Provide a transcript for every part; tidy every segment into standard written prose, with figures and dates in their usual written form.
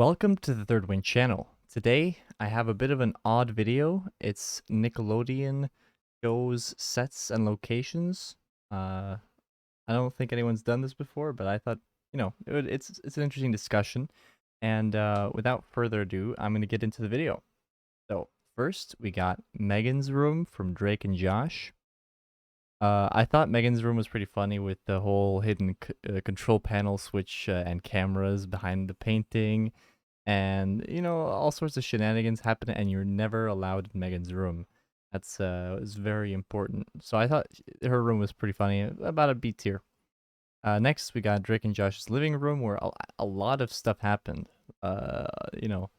Welcome to the Third Wing channel. Today, I have a bit of an odd video. It's Nickelodeon shows, sets, and locations. I don't think anyone's done this before, but I thought, it's an interesting discussion. And without further ado, I'm going to get into the video. So, first, we got Megan's Room from Drake and Josh. I thought Megan's Room was pretty funny with the whole hidden control panel switch and cameras behind the painting, and all sorts of shenanigans happen, and you're never allowed in Megan's room. That's is very important. So I thought her room was pretty funny, about a B tier. Next, we got Drake and Josh's living room, where a lot of stuff happened. Uh, you know,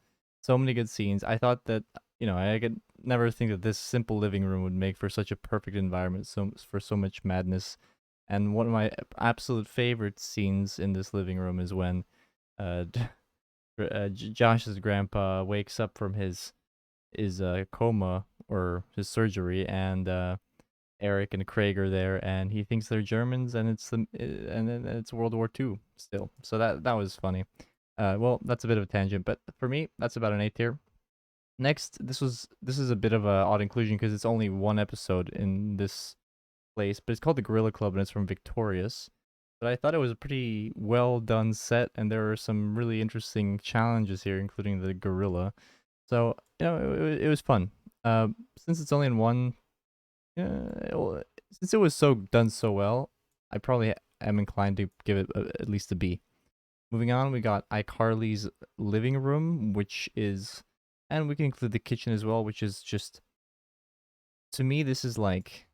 so many good scenes. I thought that I could never think that this simple living room would make for such a perfect environment, for so much madness. And one of my absolute favorite scenes in this living room is when uh, Josh's grandpa wakes up from his coma or his surgery, and Eric and Craig are there, and he thinks they're Germans, and and then it's World War II still. So that was funny. Well, that's a bit of a tangent, but for me, that's about an A tier. Next, this is a bit of a odd inclusion because it's only one episode in this place, but it's called the Gorilla Club, and it's from Victorious. But I thought it was a pretty well done set, and there were some really interesting challenges here, including the gorilla. So it was fun. Since it's only in one, since it was so done so well, I probably am inclined to give it at least a B. Moving on, we got iCarly's living room, which is, and we can include the kitchen as well, which is just, to me, this is like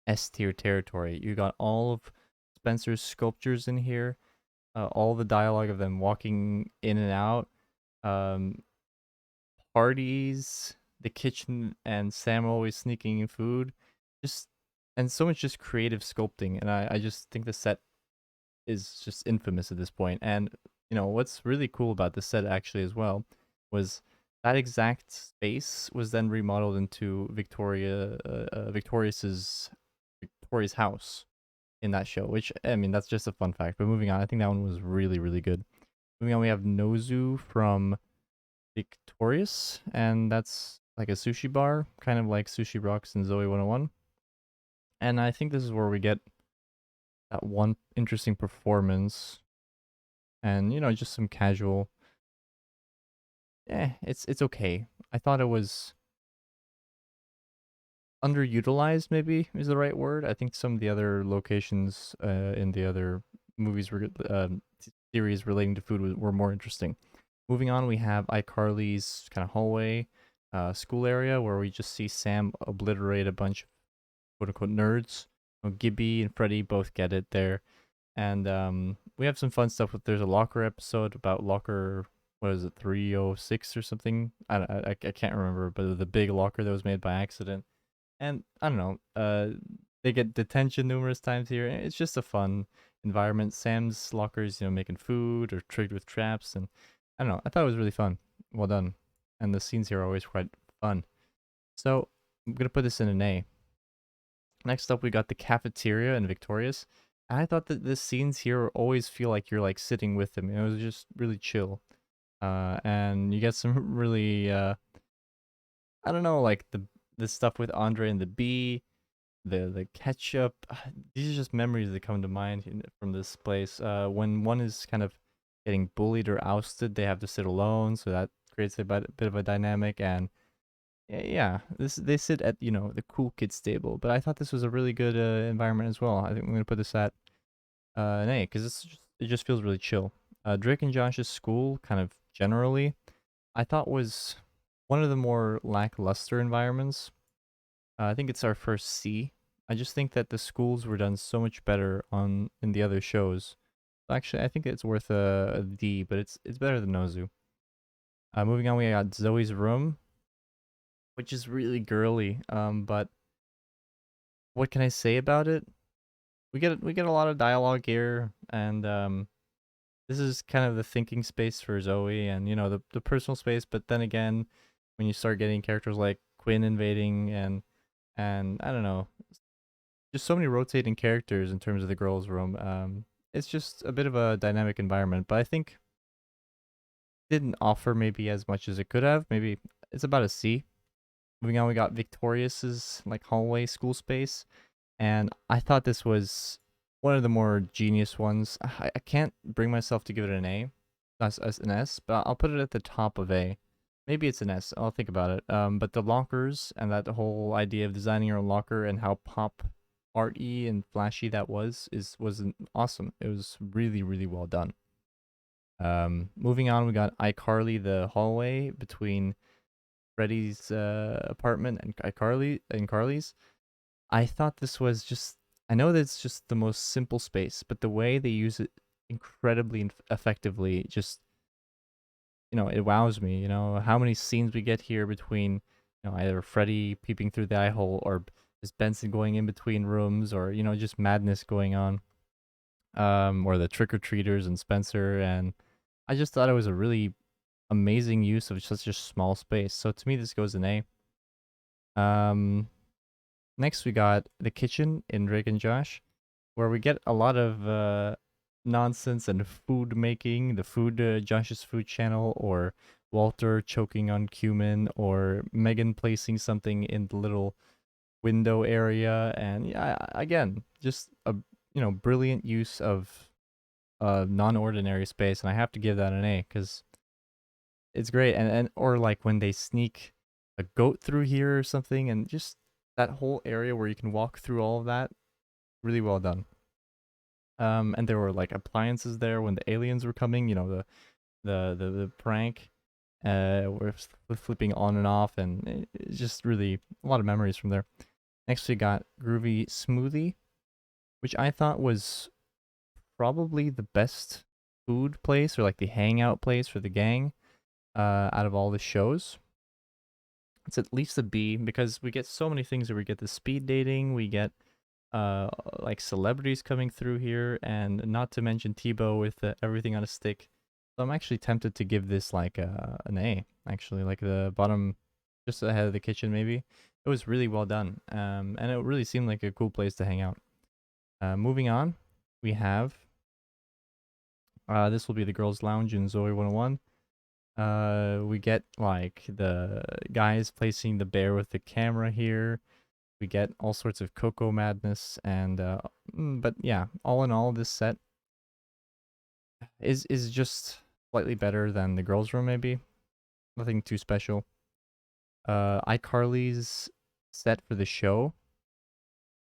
S tier territory. You got all of Spencer's sculptures in here, all the dialogue of them walking in and out, um, parties, the kitchen, and Sam always sneaking in food, just and so much just creative sculpting. And I just think the set is just infamous at this point. And what's really cool about the set actually as well was that exact space was then remodeled into Victoria's house in that show, which, I mean, that's just a fun fact. But moving on, I think that one was really, really good. Moving on, we have Nozu from Victorious, and that's like a sushi bar, kind of like Sushi Rocks and Zoey 101. And I think this is where we get that one interesting performance, and just some casual. It's okay. I thought it was underutilized, maybe is the right word. I think some of the other locations in the other movies series relating to food were more interesting. Moving on, we have iCarly's kind of hallway school area, where we just see Sam obliterate a bunch of quote unquote nerds. Gibby and Freddy both get it there. And we have some fun stuff there's a locker episode about locker, what is it, 306 or something? I can't remember, but the big locker that was made by accident. And I don't know, they get detention numerous times here. It's just a fun environment. Sam's lockers, making food or tricked with traps, and I don't know. I thought it was really fun. Well done. And the scenes here are always quite fun. So I'm gonna put this in an A. Next up, we got the cafeteria in Victorious. And I thought that the scenes here always feel like you're like sitting with them. It was just really chill. And you get some really I don't know, like the stuff with Andre and the bee, the ketchup. These are just memories that come to mind from this place. When one is kind of getting bullied or ousted, they have to sit alone, so that creates a bit of a dynamic. And yeah, they sit at the cool kids table. But I thought this was a really good environment as well. I think I'm gonna put this at an A because it just feels really chill. Drake and Josh's school, kind of generally, I thought was one of the more lackluster environments. I think it's our first C. I just think that the schools were done so much better in the other shows. Actually, I think it's worth a D, but it's better than Nozu. Moving on, we got Zoeys Room, which is really girly. But what can I say about it? We get a lot of dialogue here, and this is kind of the thinking space for Zoe, and the personal space. But then again, when you start getting characters like Quinn invading, and I don't know, just so many rotating characters in terms of the girls' room. It's just a bit of a dynamic environment, but I think didn't offer maybe as much as it could have. Maybe it's about a C. Moving on, we got Victorious' like hallway school space, and I thought this was one of the more genius ones. I can't bring myself to give it an A, as an S, but I'll put it at the top of A. Maybe it's an S. I'll think about it. But the lockers and that whole idea of designing your own locker and how pop arty and flashy that was awesome. It was really really well done. Moving on, we got iCarly, the hallway between Freddy's apartment and Carly's. I thought this was just. I know that it's just the most simple space, but the way they use it incredibly effectively, just it wows me. How many scenes we get here between, either Freddy peeping through the eye hole or just Benson going in between rooms, or just madness going on. Or the trick or treaters and Spencer, and I just thought it was a really amazing use of such a small space. So to me, this goes an A. Um, Next we got the kitchen in Drake and Josh, where we get a lot of nonsense and food making. The food, Josh's food channel, or Walter choking on cumin, or Megan placing something in the little window area, and yeah, again, just a brilliant use of non-ordinary space, and I have to give that an A because it's great. And or like when they sneak a goat through here or something, and just that whole area where you can walk through all of that, really well done. And there were like appliances there when the aliens were coming. The prank, we're flipping on and off, and it's just really a lot of memories from there. Next, we got Groovy Smoothie, which I thought was probably the best food place, or like the hangout place for the gang, out of all the shows. It's at least a B because we get so many things where we get the speed dating, we get like celebrities coming through here, and not to mention Tebow with everything on a stick. So I'm actually tempted to give this like an A, actually, like the bottom, just ahead of the kitchen maybe. It was really well done, and it really seemed like a cool place to hang out. Moving on, we have this will be the girls' lounge in Zoey 101. We get like the guys placing the bear with the camera here. We get all sorts of Coco madness, and but yeah, all in all, this set is just slightly better than the girls' room, maybe. Nothing too special. iCarly's set for the show.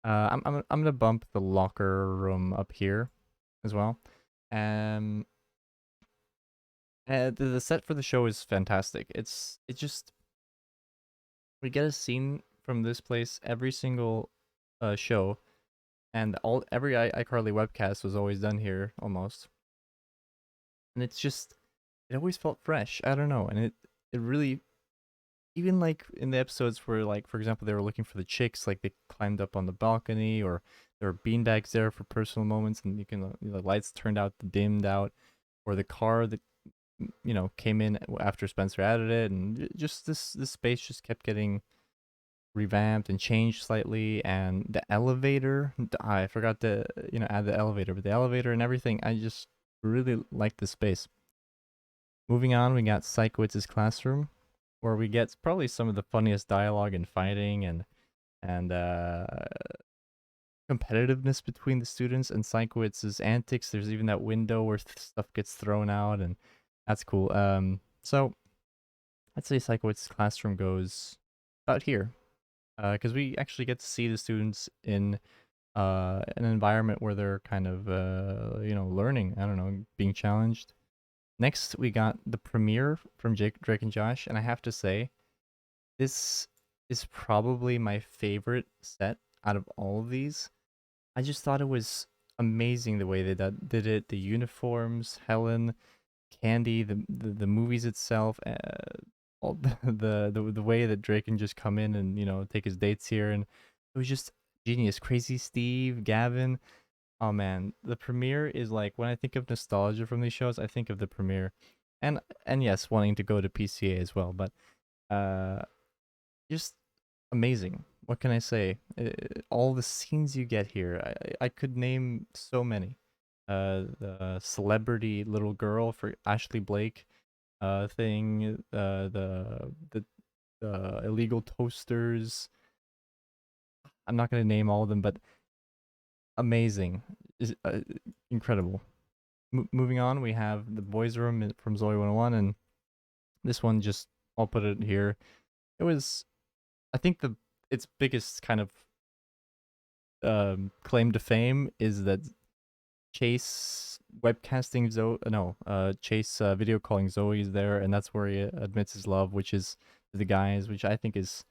I'm gonna bump the locker room up here as well. Um, the set for the show is fantastic. It just we get a scene from this place every single show, and every iCarly webcast was always done here almost, and it always felt fresh. I don't know, and it really, even like in the episodes where, like, for example, they were looking for the chicks, like they climbed up on the balcony, or there were beanbags there for personal moments, and the lights turned out dimmed out, or the car that came in after Spencer added it, and just this space just kept getting revamped and changed slightly. And the elevator, I forgot to add the elevator, but the elevator and everything, I just really like the space. Moving on, we got Psychowitz's classroom, where we get probably some of the funniest dialogue and fighting, and competitiveness between the students, and Psychowitz's antics. There's even that window where stuff gets thrown out, and that's cool. So I'd say Psychowitz's classroom goes about here, because we actually get to see the students in an environment where they're kind of learning. I don't know, being challenged. Next, we got the premiere from Drake and Josh, and I have to say, this is probably my favorite set out of all of these. I just thought it was amazing the way they did it. The uniforms, Helen, Candy, the movies itself, all the way that Drake can just come in and take his dates here, and it was just genius. Crazy Steve, Gavin. Oh man, the premiere is like, when I think of nostalgia from these shows, I think of the premiere, and yes, wanting to go to PCA as well. But uh, just amazing. What can I say? All the scenes you get here, I could name so many. The celebrity little girl for Ashley Blake, thing, the illegal toasters. I'm not gonna name all of them, but amazing, is incredible. Moving on, we have the boys' room from Zoey 101, and this one just I'll put it here. It was, I think its biggest kind of claim to fame is that Chase webcasting Chase video calling Zoe is there, and that's where he admits his love, which is the guys, which I think is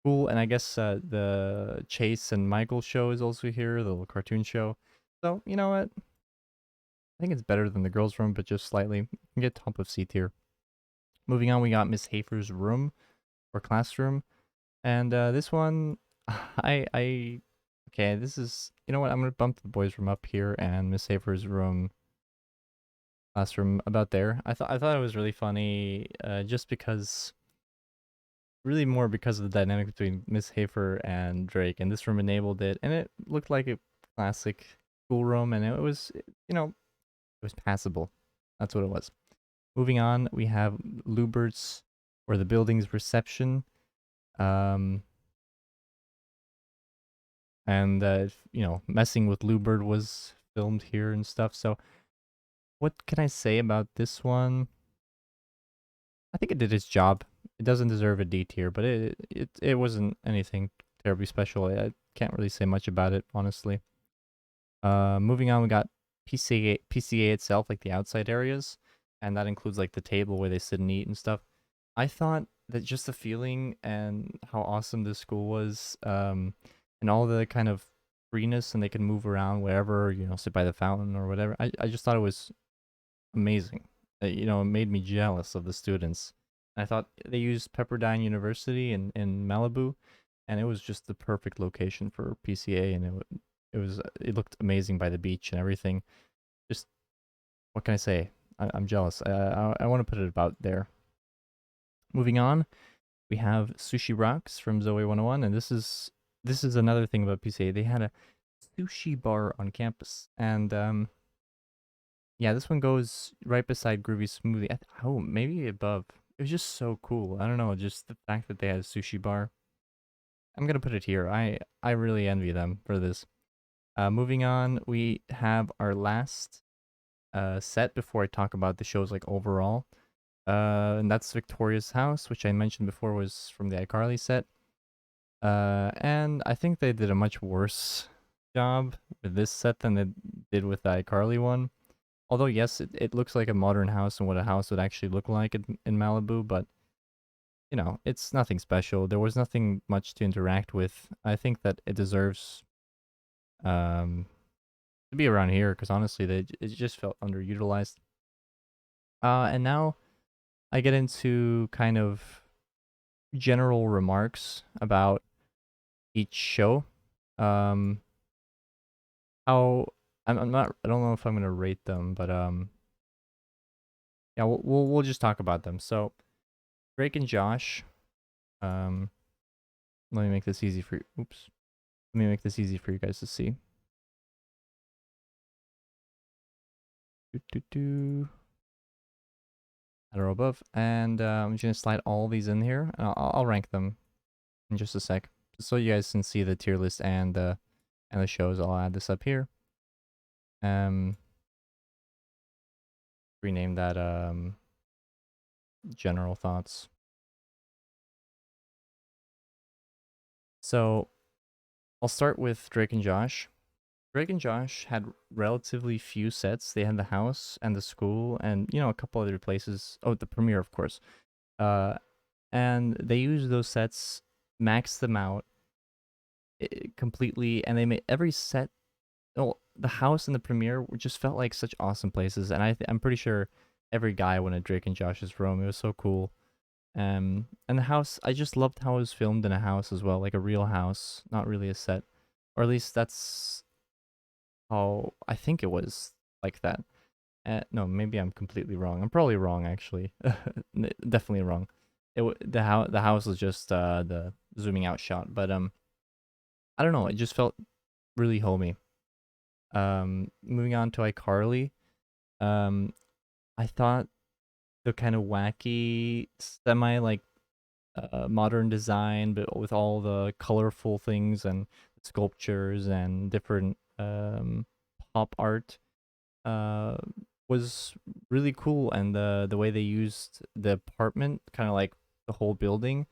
cool. And I guess the Chase and Michael show is also here, the little cartoon show. So you know what? I think it's better than the girls' room, but just slightly. You can get top of C tier. Moving on, we got Miss Hafer's room or classroom, and this one, I okay, this is, you know what? I'm gonna bump the boys' room up here and Miss Hafer's room, classroom about there. I thought it was really funny, just because, really more because of the dynamic between Miss Hafer and Drake, and this room enabled it, and it looked like a classic school room, and it was, it was passable. That's what it was. Moving on, we have Lubert's, or the building's reception. Um, and messing with Lubert was filmed here and stuff. So what can I say about this one? I think it did its job. It doesn't deserve a D tier, but it wasn't anything terribly special. I can't really say much about it, honestly. Moving on, we got PCA itself, like the outside areas, and that includes like the table where they sit and eat and stuff. I thought that just the feeling and how awesome this school was, and all the kind of freeness, and they can move around wherever, sit by the fountain or whatever. I just thought it was amazing. It made me jealous of the students. I thought they used Pepperdine University in Malibu, and it was just the perfect location for PCA, and it looked amazing by the beach and everything. Just, what can I say? I'm jealous. I want to put it about there. Moving on, we have Sushi Rocks from Zoey 101, and this is another thing about PCA. They had a sushi bar on campus, and yeah, this one goes right beside Groovy Smoothie. Oh, maybe above. It was just so cool. I don't know, just the fact that they had a sushi bar. I'm gonna put it here. I really envy them for this. Moving on, we have our last set before I talk about the shows like overall. And that's Victoria's house, which I mentioned before was from the iCarly set. And I think they did a much worse job with this set than they did with the iCarly one. Although, yes, it looks like a modern house and what a house would actually look like in Malibu, but, it's nothing special. There was nothing much to interact with. I think that it deserves um, to be around here, because honestly, it just felt underutilized. And now I get into kind of general remarks about each show. Um, how I'm not. I don't know if I'm gonna rate them, but yeah, we'll just talk about them. So Drake and Josh. Um, let me make this easy for you. Oops. Let me make this easy for you guys to see. At or above, and I'm just gonna slide all these in here. And I'll rank them in just a sec, just so you guys can see the tier list and the shows. I'll add this up here. Rename that general thoughts. So I'll start with Drake and Josh. Drake and Josh had relatively few sets. They had the house and the school and, a couple other places. Oh, the premiere, of course. And they used those sets, maxed them out completely, and they made every set. Oh, the house and the premiere just felt like such awesome places, and I'm pretty sure every guy went to Drake and Josh's room. It was so cool. And the house, I just loved how it was filmed in a house as well, like a real house, not really a set, or at least that's how I think it was like that. No, maybe I'm completely wrong. I'm probably wrong actually. Definitely wrong. The house was just the zooming out shot, but I don't know. It just felt really homey. Moving on to iCarly. I thought the kind of wacky, semi like modern design, but with all the colorful things and sculptures and different pop art uh, was really cool. And the way they used the apartment, kind of like the whole building,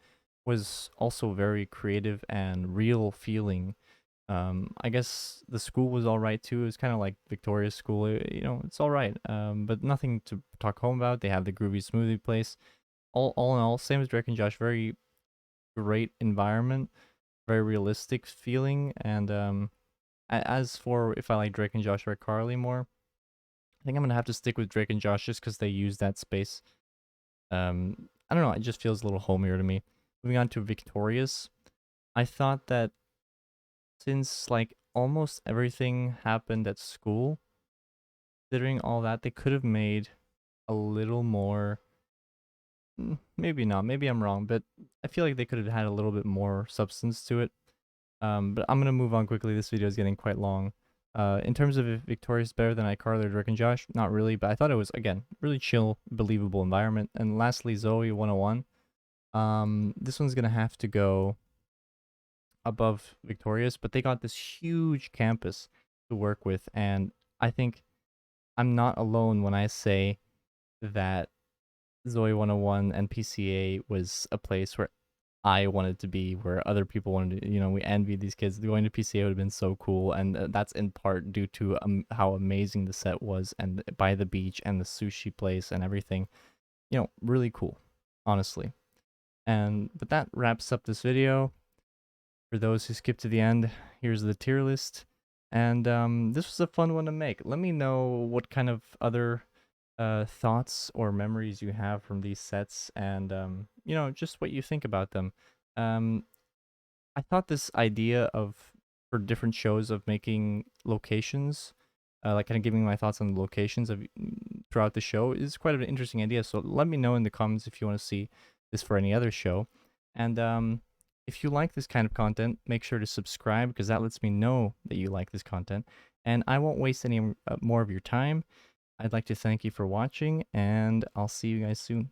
was also very creative and real feeling. I guess the school was all right too. It was kind of like Victoria's school, you know, it's all right. But nothing to talk home about. They have the groovy smoothie place. All in all, same as Drake and Josh, very great environment, very realistic feeling. And as for if I like Drake and Josh or Carly more, I think I'm gonna have to stick with Drake and Josh just because they use that space. I don't know. It just feels a little homier to me. Moving on to Victorious, I thought that since like almost everything happened at school, considering all that, they could have made a little more. Maybe not. Maybe I'm wrong, but I feel like they could have had a little bit more substance to it. But I'm gonna move on quickly. This video is getting quite long. In terms of if Victoria's better than iCarly or Drake and Josh, not really, but I thought it was again really chill, believable environment. And lastly, Zoey 101. This one's gonna have to go above Victoria's, but they got this huge campus to work with, and I think I'm not alone when I say that Zoey 101 and PCA was a place where I wanted to be, where other people wanted to, you know, we envied these kids. Going to PCA would have been so cool, and that's in part due to how amazing the set was, and by the beach and the sushi place and everything. You know, really cool, honestly. But that wraps up this video. For those who skipped to the end, here's the tier list. And this was a fun one to make. Let me know what kind of other thoughts or memories you have from these sets, and you know, just what you think about them. Um, I thought this idea of for different shows of making locations, like kind of giving my thoughts on the locations of throughout the show is quite an interesting idea. So let me know in the comments if you want to see this for any other show. And if you like this kind of content, make sure to subscribe because that lets me know that you like this content. And I won't waste any more of your time. I'd like to thank you for watching, and I'll see you guys soon.